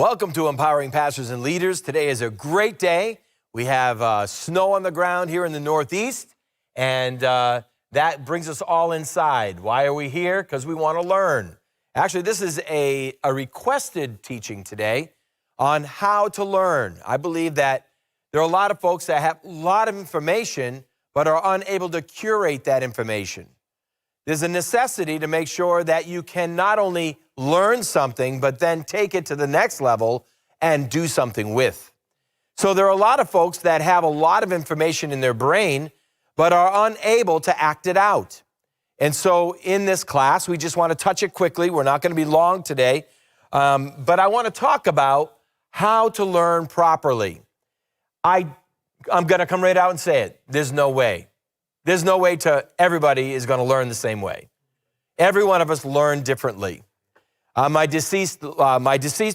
Welcome to Empowering Pastors and Leaders. Today is a great day. We have snow on the ground here in the Northeast, and that brings us all inside. Why are we here? Because we want to learn. Actually, this is a requested teaching today on how to learn. I believe that there are a lot of folks that have a lot of information, but are unable to curate that information. There's a necessity to make sure that you can not only learn something, but then take it to the next level and do something with. So there are a lot of folks that have a lot of information in their brain, but are unable to act it out. And so in this class, we just want to touch it quickly. We're not going to be long today, but I want to talk about how to learn properly. I'm going to come right out and say it. There's no way. There's no way everybody is going to learn the same way. Every one of us learn differently. My deceased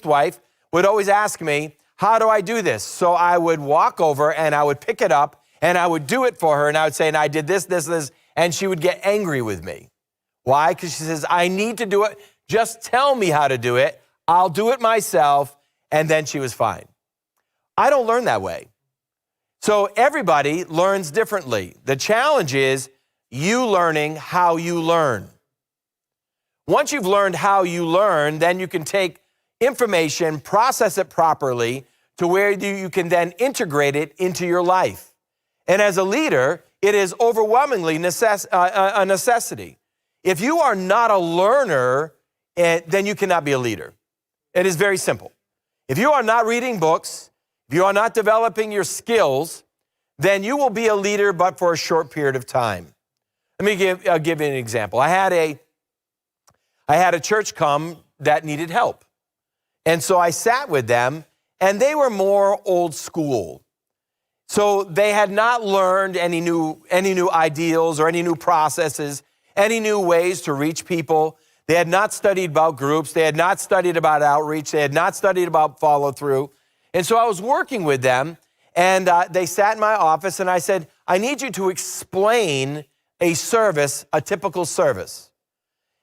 wife would always ask me, how do I do this? So I would walk over and I would pick it up and I would do it for her. And I would say, and I did this, and she would get angry with me. Why? Because she says, I need to do it. Just tell me how to do it. I'll do it myself. And then she was fine. I don't learn that way. So everybody learns differently. The challenge is you learning how you learn. Once you've learned how you learn, then you can take information, process it properly to where you can then integrate it into your life. And as a leader, it is overwhelmingly a necessity. If you are not a learner, then you cannot be a leader. It is very simple. If you are not reading books, if you are not developing your skills, then you will be a leader, but for a short period of time. Let me give you an example. I had a church come that needed help. And so I sat with them, and they were more old school. So they had not learned any new ideals or any new processes, any new ways to reach people. They had not studied about groups. They had not studied about outreach. They had not studied about follow through. And so I was working with them, and they sat in my office, and I said, I need you to explain a service, a typical service.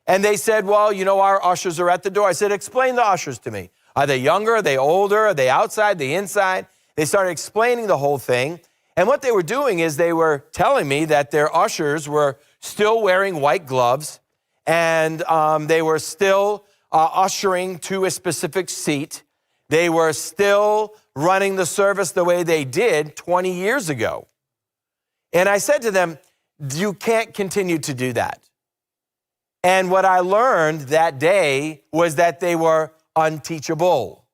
And they said, well, you know, our ushers are at the door. I said, explain the ushers to me. Are they younger? Are they older? Are they outside? Are they inside? They started explaining the whole thing. And what they were doing is they were telling me that their ushers were still wearing white gloves, and they were still ushering to a specific seat. They were still running the service the way they did 20 years ago. And I said to them, you can't continue to do that. And what I learned that day was that they were unteachable.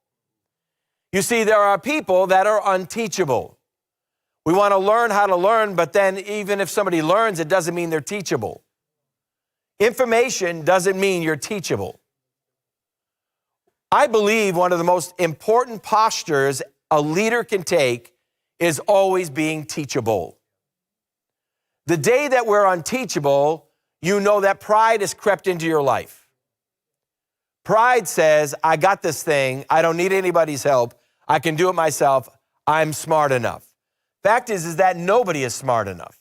You see, there are people that are unteachable. We want to learn how to learn, but then even if somebody learns, it doesn't mean they're teachable. Information doesn't mean you're teachable. I believe one of the most important postures a leader can take is always being teachable. The day that we're unteachable, you know that pride has crept into your life. Pride says, I got this thing. I don't need anybody's help. I can do it myself. I'm smart enough. Fact is that nobody is smart enough.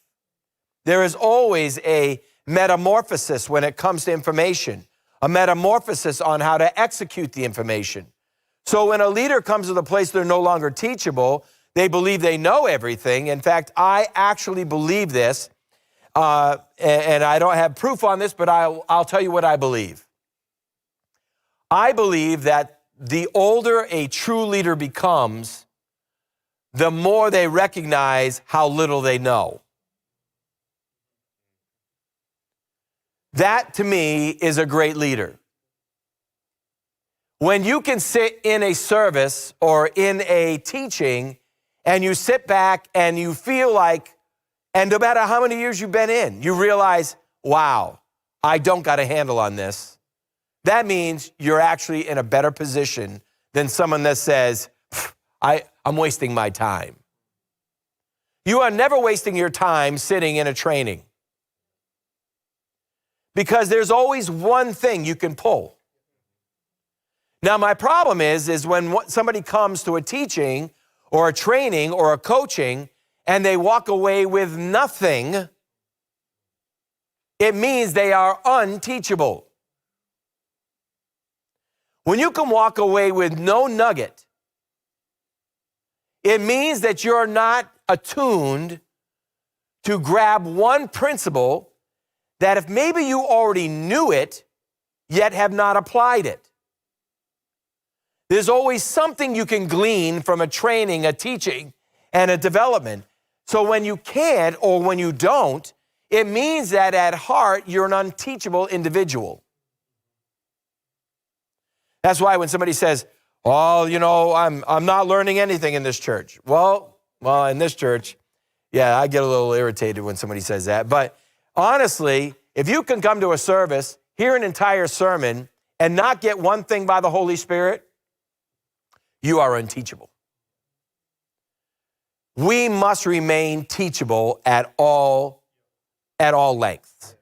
There is always a metamorphosis when it comes to information, a metamorphosis on how to execute the information. So when a leader comes to the place they're no longer teachable, they believe they know everything. In fact, I actually believe this. And I don't have proof on this, but I'll tell you what I believe. I believe that the older a true leader becomes, the more they recognize how little they know. That, to me, is a great leader. When you can sit in a service or in a teaching, and you sit back and you feel like, and no matter how many years you've been in, you realize, wow, I don't got a handle on this. That means you're actually in a better position than someone that says, I'm wasting my time. You are never wasting your time sitting in a training. Because there's always one thing you can pull. Now, my problem is when somebody comes to a teaching or a training or a coaching and they walk away with nothing, it means they are unteachable. When you can walk away with no nugget, it means that you're not attuned to grab one principle that if maybe you already knew it, yet have not applied it. There's always something you can glean from a training, a teaching, and a development. So when you can't or when you don't, it means that at heart, you're an unteachable individual. That's why when somebody says, oh, I'm not learning anything in this church. Well, in this church, yeah, I get a little irritated when somebody says that. But honestly, if you can come to a service, hear an entire sermon, and not get one thing by the Holy Spirit, you are unteachable. We must remain teachable at all lengths.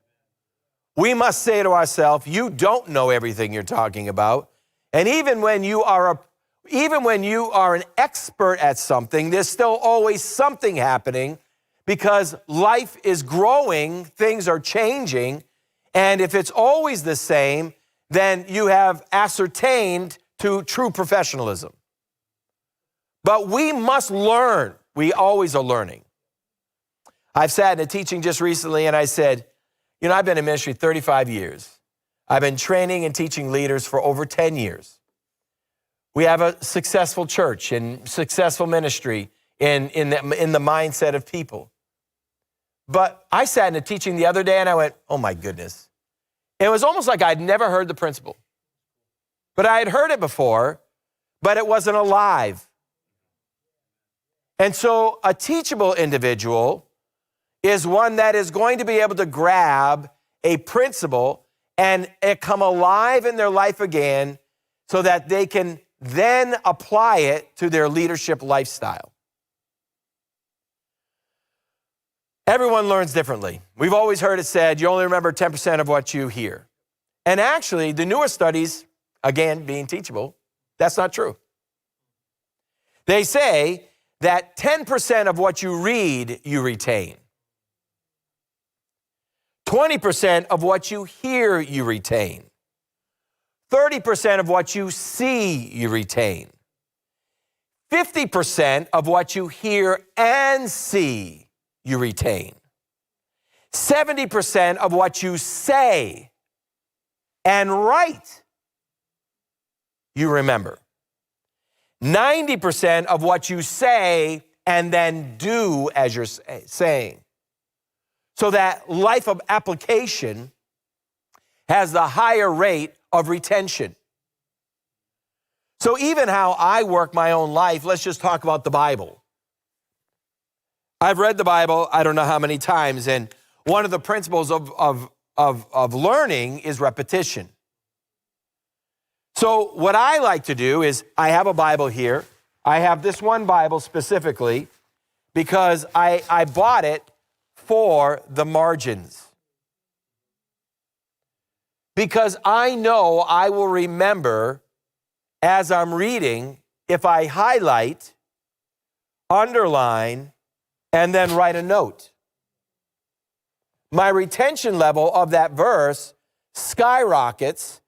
We must say to ourselves, you don't know everything you're talking about. And even when you are an expert at something, there's still always something happening because life is growing, things are changing, and if it's always the same, then you have ascertained to true professionalism. But we must learn. We always are learning. I've sat in a teaching just recently and I said, I've been in ministry 35 years. I've been training and teaching leaders for over 10 years. We have a successful church and successful ministry in the mindset of people. But I sat in a teaching the other day and I went, oh my goodness. It was almost like I'd never heard the principle. But I had heard it before, but it wasn't alive. And so a teachable individual is one that is going to be able to grab a principle and it come alive in their life again so that they can then apply it to their leadership lifestyle. Everyone learns differently. We've always heard it said, you only remember 10% of what you hear. And actually, the newest studies, again, being teachable, that's not true. They say that 10% of what you read, you retain. 20% of what you hear, you retain. 30% of what you see, you retain. 50% of what you hear and see, you retain. 70% of what you say and write, you remember. 90% of what you say and then do as you're saying. So that life of application has the higher rate of retention. So even how I work my own life, let's just talk about the Bible. I've read the Bible, I don't know how many times, and one of the principles of learning is repetition. So what I like to do is I have a Bible here. I have this one Bible specifically because I bought it for the margins. Because I know I will remember as I'm reading if I highlight, underline, and then write a note. My retention level of that verse skyrockets,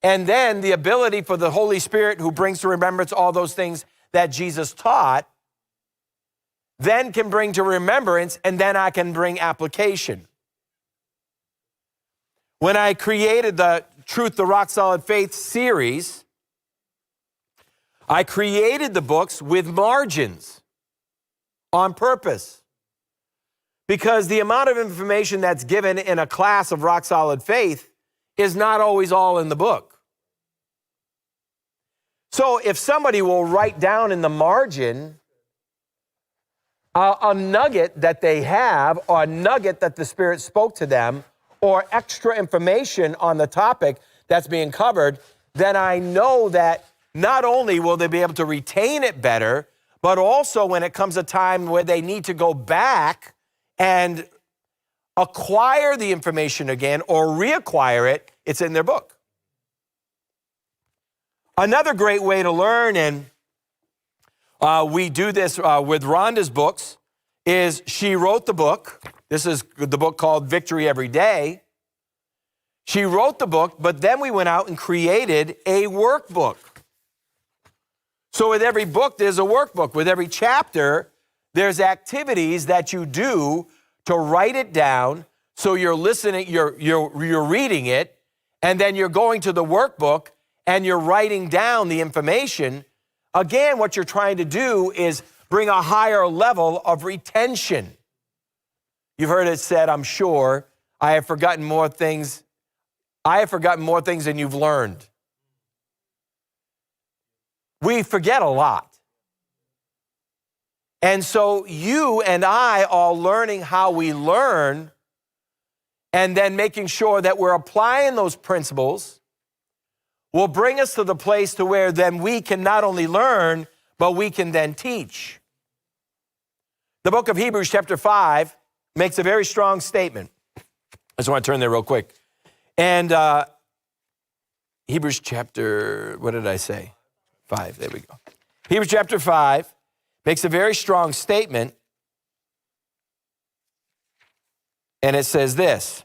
and then the ability for the Holy Spirit who brings to remembrance all those things that Jesus taught, then can bring to remembrance, and then I can bring application. When I created the Truth, the Rock Solid Faith series, I created the books with margins on purpose. Because the amount of information that's given in a class of Rock Solid Faith is not always all in the book. So if somebody will write down in the margin a nugget that they have, or a nugget that the Spirit spoke to them, or extra information on the topic that's being covered, then I know that not only will they be able to retain it better, but also when it comes a time where they need to go back and acquire the information again or reacquire it, it's in their book. Another great way to learn, and we do this with Rhonda's books, is she wrote the book. This is the book called Victory Every Day. She wrote the book, but then we went out and created a workbook. So with every book, there's a workbook. With every chapter, there's activities that you do to write it down. So you're listening, you're reading it, and then you're going to the workbook and you're writing down the information. Again, what you're trying to do is bring a higher level of retention. You've heard it said, I'm sure, I have forgotten more things than you've learned. We forget a lot. And so you and I all learning how we learn and then making sure that we're applying those principles will bring us to the place to where then we can not only learn, but we can then teach. The book of Hebrews chapter 5 makes a very strong statement. I just want to turn there real quick. And Hebrews chapter, what did I say? 5, there we go. Hebrews chapter 5 makes a very strong statement. And it says this.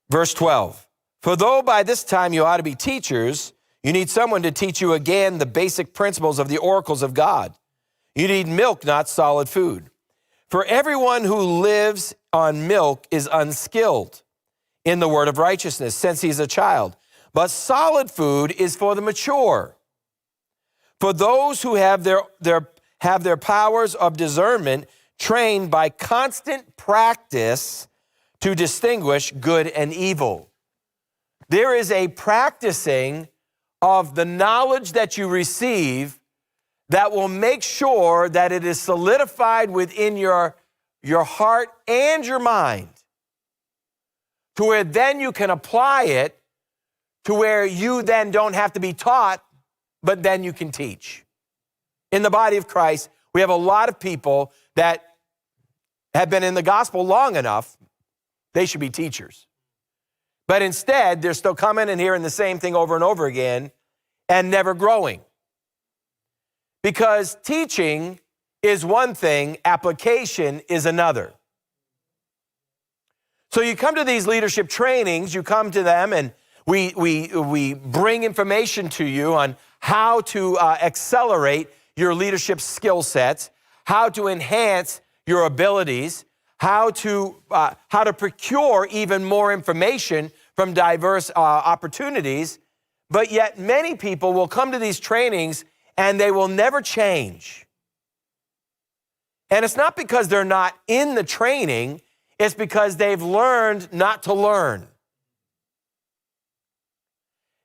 Verse 12. For though by this time you ought to be teachers, you need someone to teach you again the basic principles of the oracles of God. You need milk, not solid food. For everyone who lives on milk is unskilled in the word of righteousness, since he is a child. But solid food is for the mature, for those who have their powers of discernment trained by constant practice to distinguish good and evil. There is a practicing of the knowledge that you receive that will make sure that it is solidified within your heart and your mind, to where then you can apply it to where you then don't have to be taught, but then you can teach. In the body of Christ, we have a lot of people that have been in the gospel long enough, they should be teachers. But instead, they're still coming and hearing the same thing over and over again and never growing. Because teaching is one thing, application is another. So you come to these leadership trainings, you come to them and we bring information to you on how to accelerate your leadership skill sets, how to enhance your abilities, how to procure even more information from diverse opportunities. But yet many people will come to these trainings and they will never change. And it's not because they're not in the training, it's because they've learned not to learn.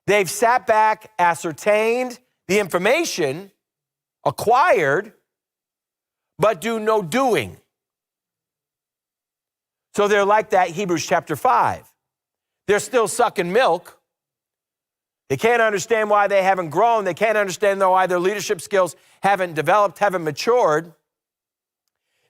They've sat back, ascertained the information, acquired, but do no doing. So they're like that Hebrews chapter 5. They're still sucking milk. They can't understand why they haven't grown. They can't understand why their leadership skills haven't developed, haven't matured.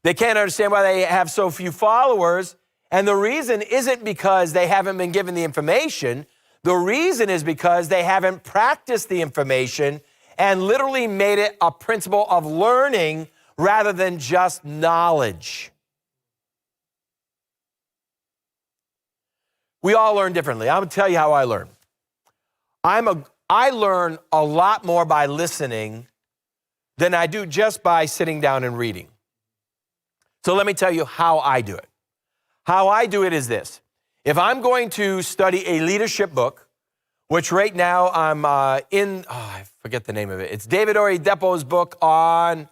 They can't understand why they have so few followers. And the reason isn't because they haven't been given the information. The reason is because they haven't practiced the information and literally made it a principle of learning rather than just knowledge. We all learn differently. I'm going to tell you how I learn. I learn a lot more by listening than I do just by sitting down and reading. So let me tell you how I do it. How I do it is this. If I'm going to study a leadership book, which right now I'm I forget the name of it. It's David Oyedepo's book on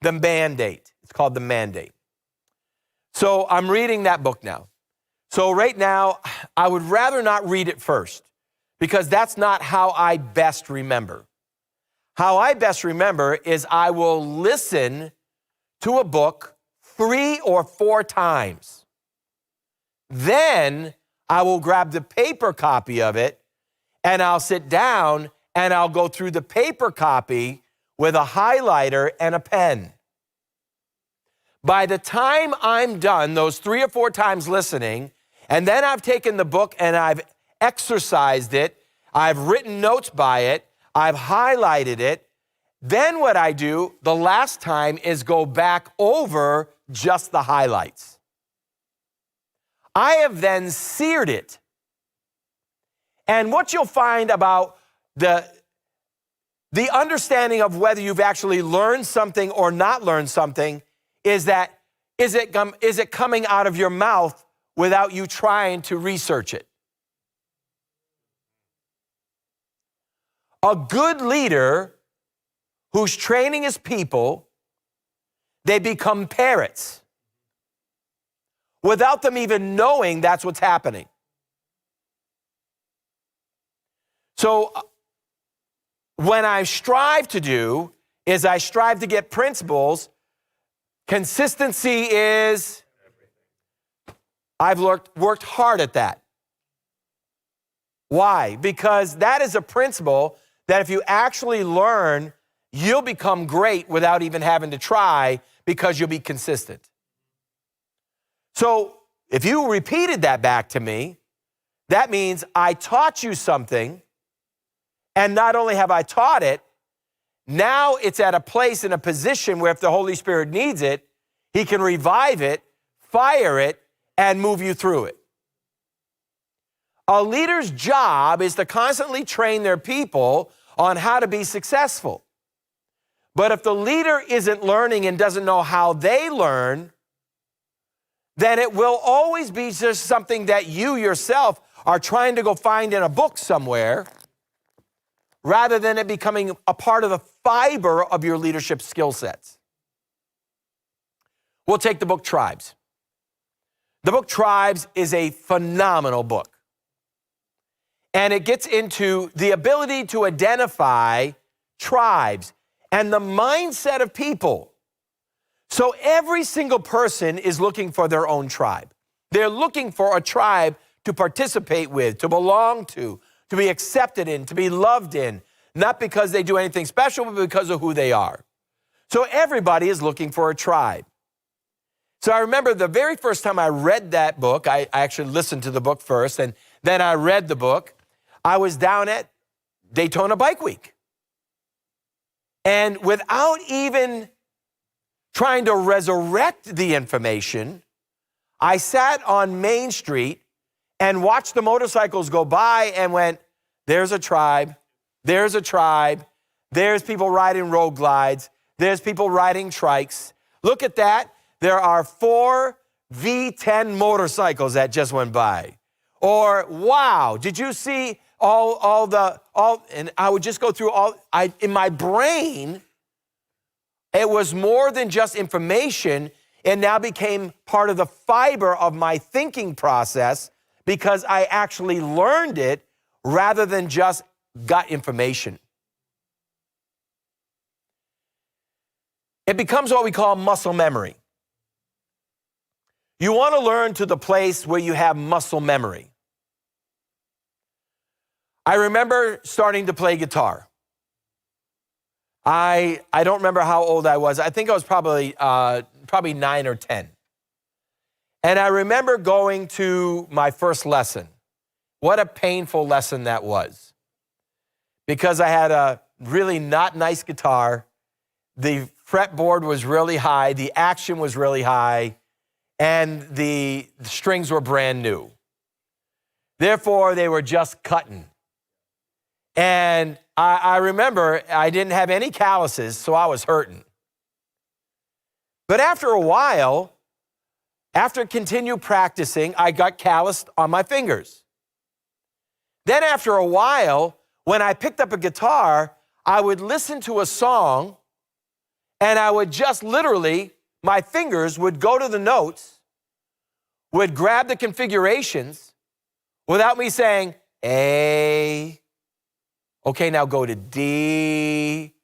the mandate. It's called The Mandate. So I'm reading that book now. So right now, I would rather not read it first because that's not how I best remember. How I best remember is I will listen to a book 3 or 4 times. Then I will grab the paper copy of it and I'll sit down and I'll go through the paper copy with a highlighter and a pen. By the time I'm done those 3 or 4 times listening, and then I've taken the book and I've exercised it, I've written notes by it, I've highlighted it, then what I do the last time is go back over just the highlights. I have then seared it. And what you'll find about the understanding of whether you've actually learned something or not learned something is that, is it coming out of your mouth without you trying to research it? A good leader who's training his people, they become parrots without them even knowing that's what's happening. So when I strive to do is I strive to get principles. Consistency is, I've worked hard at that. Why? Because that is a principle that if you actually learn, you'll become great without even having to try because you'll be consistent. So if you repeated that back to me, that means I taught you something, and not only have I taught it, now it's at a place in a position where if the Holy Spirit needs it, he can revive it, fire it, and move you through it. A leader's job is to constantly train their people on how to be successful. But if the leader isn't learning and doesn't know how they learn, then it will always be just something that you yourself are trying to go find in a book somewhere, rather than it becoming a part of the fiber of your leadership skill sets. We'll take the book Tribes. The book Tribes is a phenomenal book. And it gets into the ability to identify tribes and the mindset of people. So every single person is looking for their own tribe. They're looking for a tribe to participate with, to belong to be accepted in, to be loved in, not because they do anything special, but because of who they are. So everybody is looking for a tribe. So I remember the very first time I read that book, I actually listened to the book first, and then I read the book. I was down at Daytona Bike Week. And without even trying to resurrect the information, I sat on Main Street and watched the motorcycles go by and went, there's a tribe, there's a tribe, there's people riding road glides, there's people riding trikes. Look at that. There are 4 V10 motorcycles that just went by. Or, wow, did you see and I would just go through in my brain, it was more than just information. It now became part of the fiber of my thinking process because I actually learned it rather than just got information. It becomes what we call muscle memory. You want to learn to the place where you have muscle memory. I remember starting to play guitar. I don't remember how old I was. I think I was probably 9 or 10. And I remember going to my first lesson. What a painful lesson that was. Because I had a really not nice guitar. The fretboard was really high. The action was really high. And the strings were brand new. Therefore, they were just cutting. And I remember I didn't have any calluses, so I was hurting. But after a while, after continued practicing, I got calloused on my fingers. Then after a while, when I picked up a guitar, I would listen to a song, and I would just literally, my fingers would go to the notes, would grab the configurations without me saying, A. Okay, now go to D.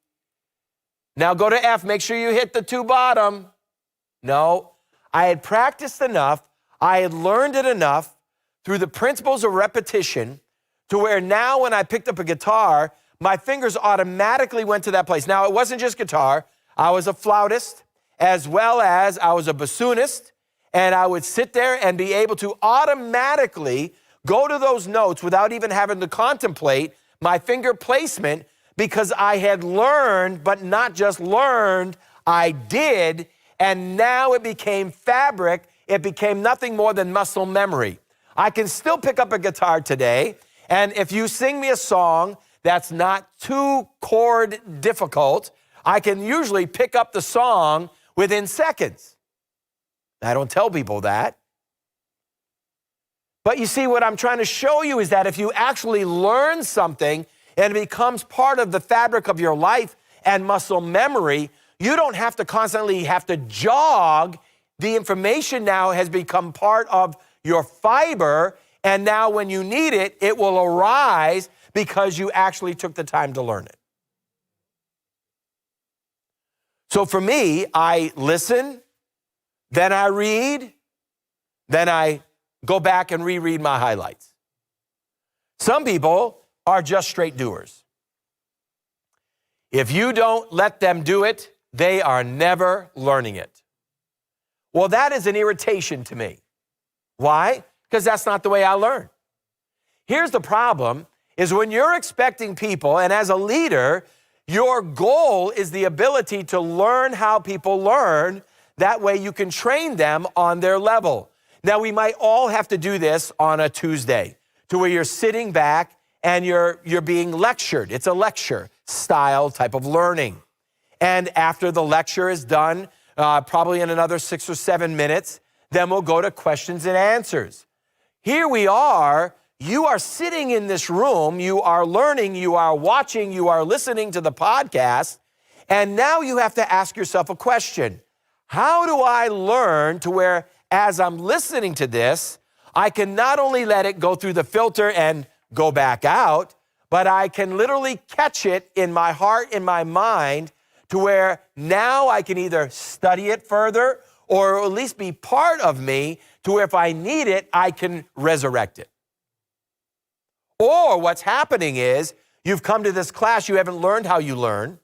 Now go to F. Make sure you hit the 2 bottom. No, I had practiced enough. I had learned it enough through the principles of repetition to where now when I picked up a guitar, my fingers automatically went to that place. Now, it wasn't just guitar. I was a flautist as well as I was a bassoonist, and I would sit there and be able to automatically go to those notes without even having to contemplate my finger placement because I had learned, but not just learned, I did, and now it became fabric it became nothing more than muscle memory. I can still pick up a guitar today, and if you sing me a song that's not too chord difficult, I can usually pick up the song within seconds. I don't tell people that. But you see, what I'm trying to show you is that if you actually learn something and it becomes part of the fabric of your life and muscle memory, you don't have to constantly have to jog. The information now has become part of your fiber, and now when you need it, it will arise because you actually took the time to learn it. So for me, I listen, then I read, then I go back and reread my highlights. Some people are just straight doers. If you don't let them do it, they are never learning it. Well, that is an irritation to me. Why? Because that's not the way I learn. Here's the problem, is when you're expecting people, and as a leader, your goal is the ability to learn how people learn. That way you can train them on their level. Now, we might all have to do this on a Tuesday, to where you're sitting back and you're being lectured. It's a lecture style type of learning. And after the lecture is done, probably in another 6 or 7 minutes, then we'll go to questions and answers. Here we are. You are sitting in this room. You are learning. You are watching. You are listening to the podcast. And now you have to ask yourself a question. How do I learn to where, as I'm listening to this, I can not only let it go through the filter and go back out, but I can literally catch it in my heart, in my mind, to where now I can either study it further or at least be part of me to where if I need it, I can resurrect it. Or what's happening is you've come to this class, you haven't learned how you learn.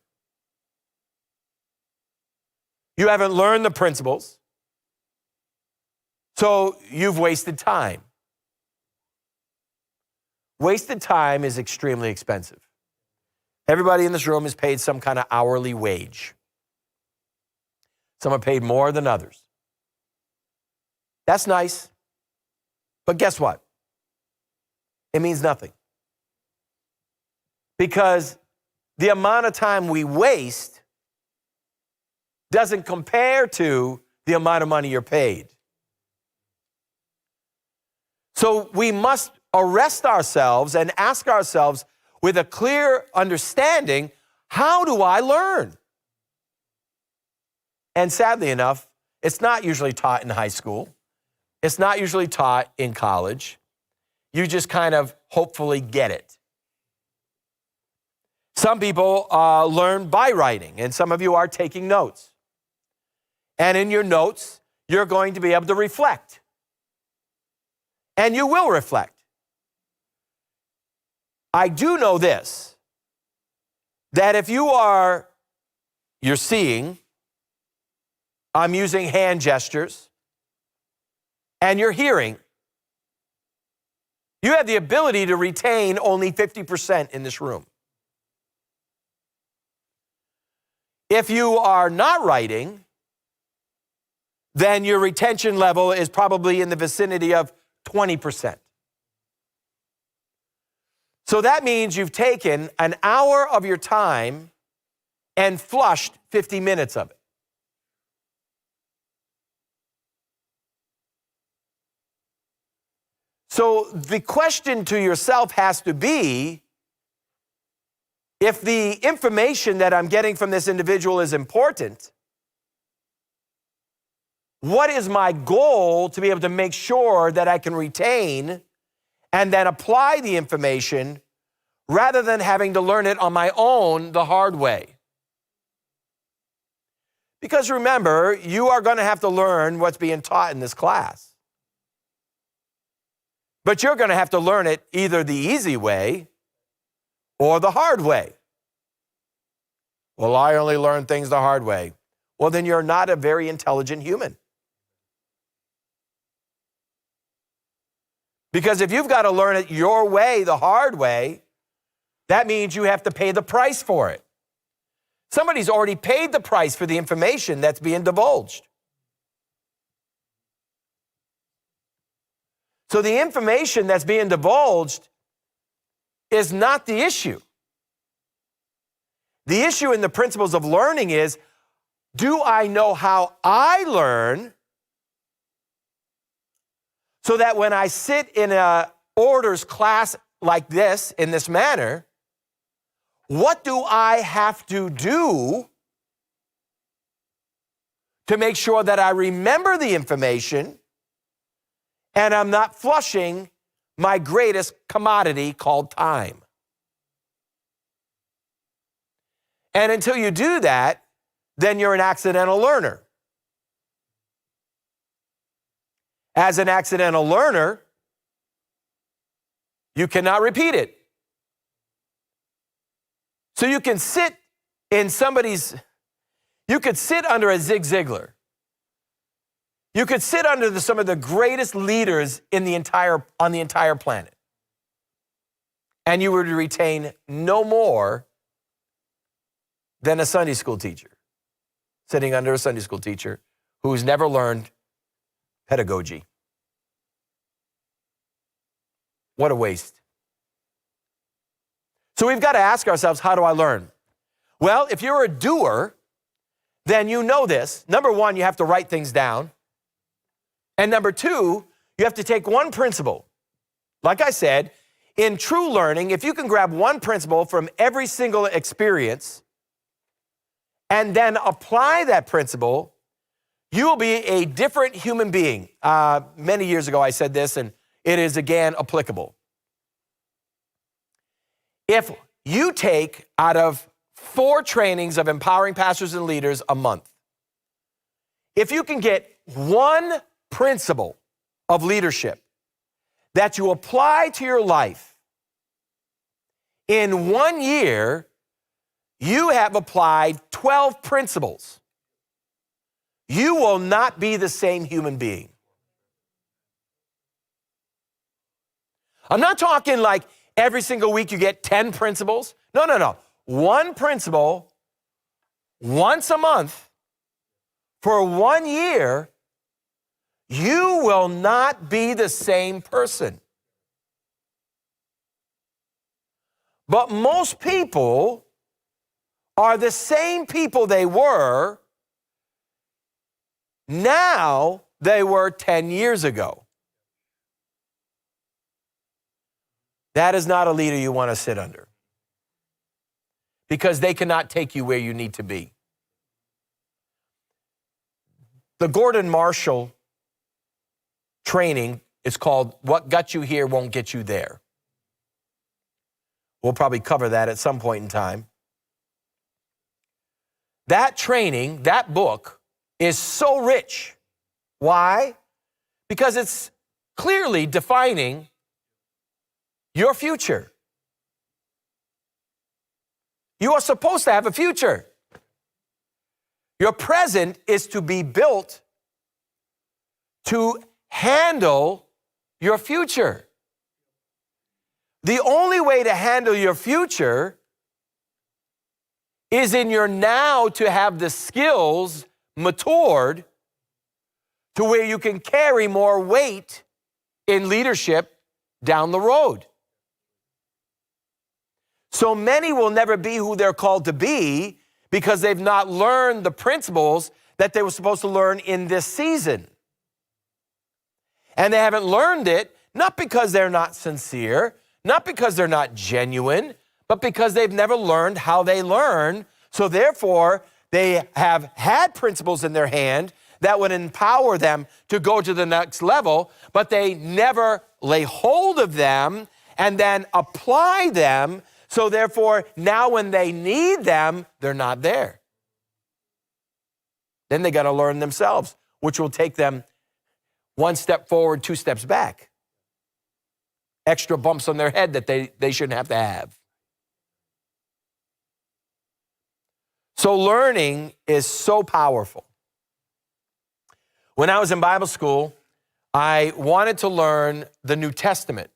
You haven't learned the principles. So you've wasted time. Wasted time is extremely expensive. Everybody in this room is paid some kind of hourly wage. Some are paid more than others. That's nice. But guess what? It means nothing. Because the amount of time we waste doesn't compare to the amount of money you're paid. So we must arrest ourselves and ask ourselves with a clear understanding, how do I learn? And sadly enough, it's not usually taught in high school. It's not usually taught in college. You just kind of hopefully get it. Some people learn by writing, and some of you are taking notes. And in your notes, you're going to be able to reflect. And you will reflect. I do know this, that if you're seeing, I'm using hand gestures, and you're hearing, you have the ability to retain only 50% in this room. If you are not writing, then your retention level is probably in the vicinity of 20%. So that means you've taken an hour of your time and flushed 50 minutes of it. So the question to yourself has to be, if the information that I'm getting from this individual is important, what is my goal to be able to make sure that I can retain and then apply the information rather than having to learn it on my own the hard way? Because remember, you are going to have to learn what's being taught in this class. But you're going to have to learn it either the easy way or the hard way. Well, I only learn things the hard way. Well, then you're not a very intelligent human. Because if you've got to learn it your way, the hard way, that means you have to pay the price for it. Somebody's already paid the price for the information that's being divulged. So the information that's being divulged is not the issue. The issue in the principles of learning is, do I know how I learn so that when I sit in a orders class like this, in this manner, what do I have to do to make sure that I remember the information and I'm not flushing my greatest commodity called time? And until you do that, then you're an accidental learner. As an accidental learner, you cannot repeat it. So you can sit in you could sit under a Zig Ziglar. You could sit under some of the greatest leaders on the entire planet. And you would retain no more than a Sunday school teacher, sitting under a Sunday school teacher who's never learned pedagogy. What a waste. So we've got to ask ourselves, how do I learn? Well, if you're a doer, then you know this. Number one, you have to write things down. And number two, you have to take one principle. Like I said, in true learning, if you can grab one principle from every single experience and then apply that principle, you will be a different human being. Many years ago, I said this, and it is again applicable. If you take out of 4 trainings of empowering pastors and leaders a month, if you can get one principle of leadership that you apply to your life, in 1 year, you have applied 12 principles. You will not be the same human being. I'm not talking like every single week you get 10 principles. No. One principle once a month for 1 year, you will not be the same person. But most people are the same people they were now they were 10 years ago. That is not a leader you want to sit under, because they cannot take you where you need to be. The Gordon Marshall training is called What Got You Here Won't Get You There. We'll probably cover that at some point in time. That training, that book, is so rich. Why? Because it's clearly defining your future. You are supposed to have a future. Your present is to be built to handle your future. The only way to handle your future is in your now to have the skills matured to where you can carry more weight in leadership down the road. So many will never be who they're called to be because they've not learned the principles that they were supposed to learn in this season. And they haven't learned it, not because they're not sincere, not because they're not genuine, but because they've never learned how they learn. So therefore, they have had principles in their hand that would empower them to go to the next level, but they never lay hold of them and then apply them. So therefore, now when they need them, they're not there. Then they got to learn themselves, which will take them 1 step forward, 2 steps back. Extra bumps on their head that they shouldn't have to have. So learning is so powerful. When I was in Bible school, I wanted to learn the New Testament.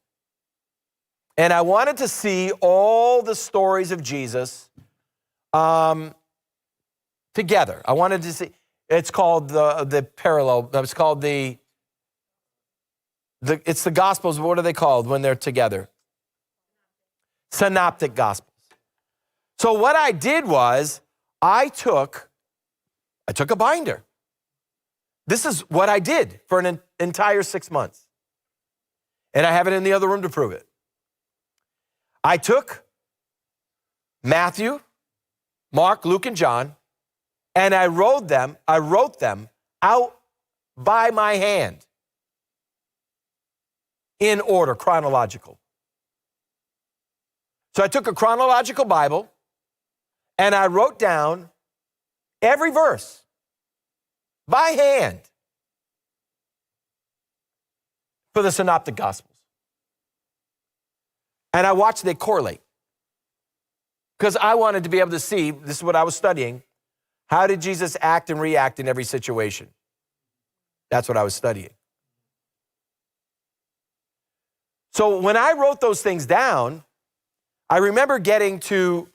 And I wanted to see all the stories of Jesus together. I wanted to see, it's called the parallel, it's called the It's the Gospels. What are they called when they're together? Synoptic Gospels. So what I did was I took a binder. This is what I did for an entire 6 months. And I have it in the other room to prove it. I took Matthew, Mark, Luke, and John, and I wrote them out by my hand in order, chronological. So I took a chronological Bible and I wrote down every verse by hand for the Synoptic Gospels. And I watched they correlate. Because I wanted to be able to see, this is what I was studying, how did Jesus act and react in every situation? That's what I was studying. So when I wrote those things down, I remember getting to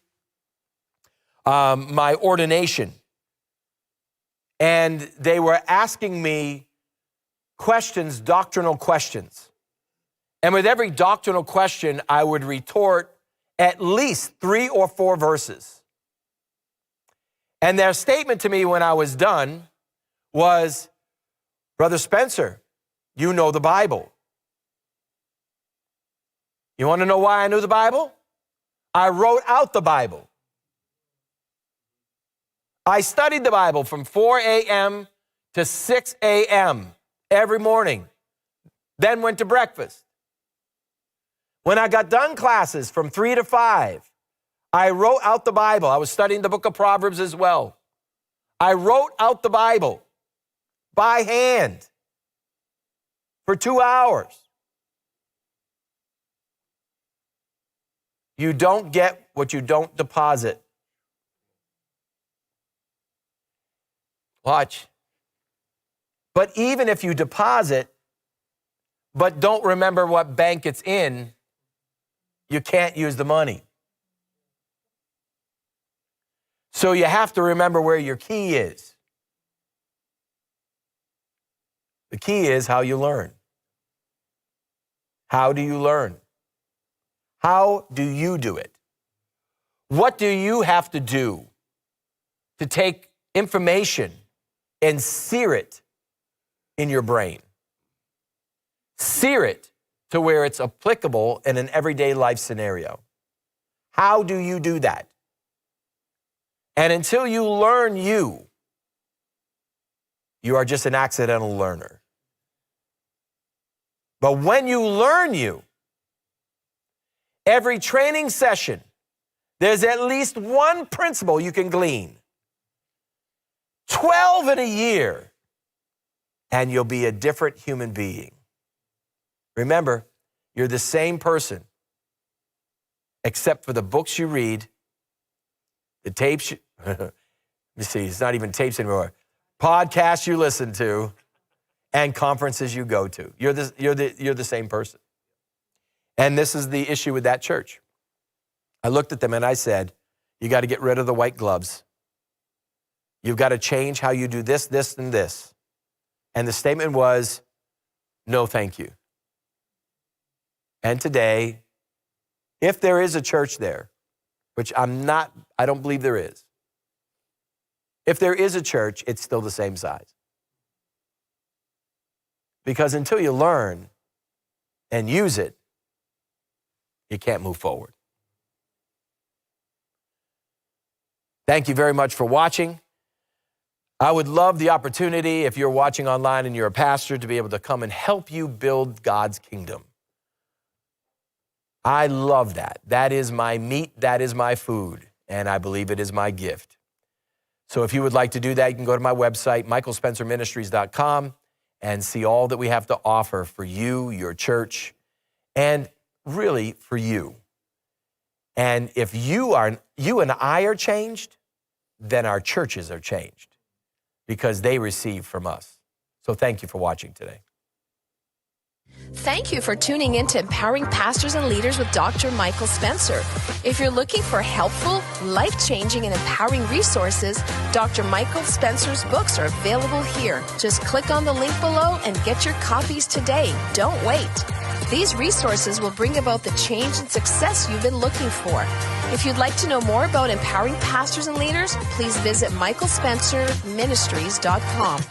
my ordination, and they were asking me questions, doctrinal questions. And with every doctrinal question, I would retort at least 3 or 4 verses. And their statement to me when I was done was, Brother Spencer, you know the Bible. You want to know why I knew the Bible? I wrote out the Bible. I studied the Bible from 4 a.m. to 6 a.m. every morning, then went to breakfast. When I got done classes from 3 to 5, I wrote out the Bible. I was studying the book of Proverbs as well. I wrote out the Bible by hand for 2 hours. You don't get what you don't deposit. Watch. But even if you deposit, but don't remember what bank it's in, you can't use the money. So you have to remember where your key is. The key is how you learn. How do you learn? How do you do it? What do you have to do to take information and sear it in your brain? Sear it to where it's applicable in an everyday life scenario. How do you do that? And until you learn you are just an accidental learner. But when you learn you, every training session, there's at least one principle you can glean. 12 in a year, and you'll be a different human being. Remember, you're the same person, except for the books you read, the tapes let me see, it's not even tapes anymore. Podcasts you listen to, and conferences you go to. You're the same person. And this is the issue with that church. I looked at them and I said, you got to get rid of the white gloves. You've got to change how you do this, this, and this. And the statement was, no, thank you. And today, if there is a church there, which I don't believe there is. If there is a church, it's still the same size. Because until you learn and use it, you can't move forward. Thank you very much for watching. I would love the opportunity, if you're watching online and you're a pastor, to be able to come and help you build God's kingdom. I love that. That is my meat, that is my food, and I believe it is my gift. So if you would like to do that, you can go to my website, michealspencerministries.com, and see all that we have to offer for you, your church, and really for you. And if you and I are changed, then our churches are changed because they receive from us. So thank you for watching today. Thank you for tuning in to Empowering Pastors and Leaders with Dr. Micheal Spencer. If you're looking for helpful, life-changing, and empowering resources, Dr. Micheal Spencer's books are available here. Just click on the link below and get your copies today. Don't wait. These resources will bring about the change and success you've been looking for. If you'd like to know more about empowering pastors and leaders, please visit michealspencerministries.com.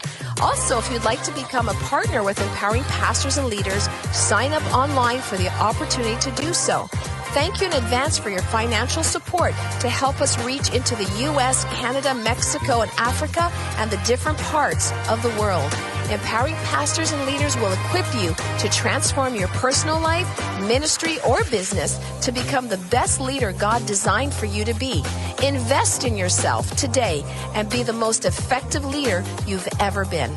Also, if you'd like to become a partner with Empowering Pastors and Leaders, sign up online for the opportunity to do so. Thank you in advance for your financial support to help us reach into the U.S., Canada, Mexico, and Africa, and the different parts of the world. Empowering Pastors and Leaders will equip you to transform your personal life, ministry, or business to become the best leader God designed for you to be. Invest in yourself today and be the most effective leader you've ever been.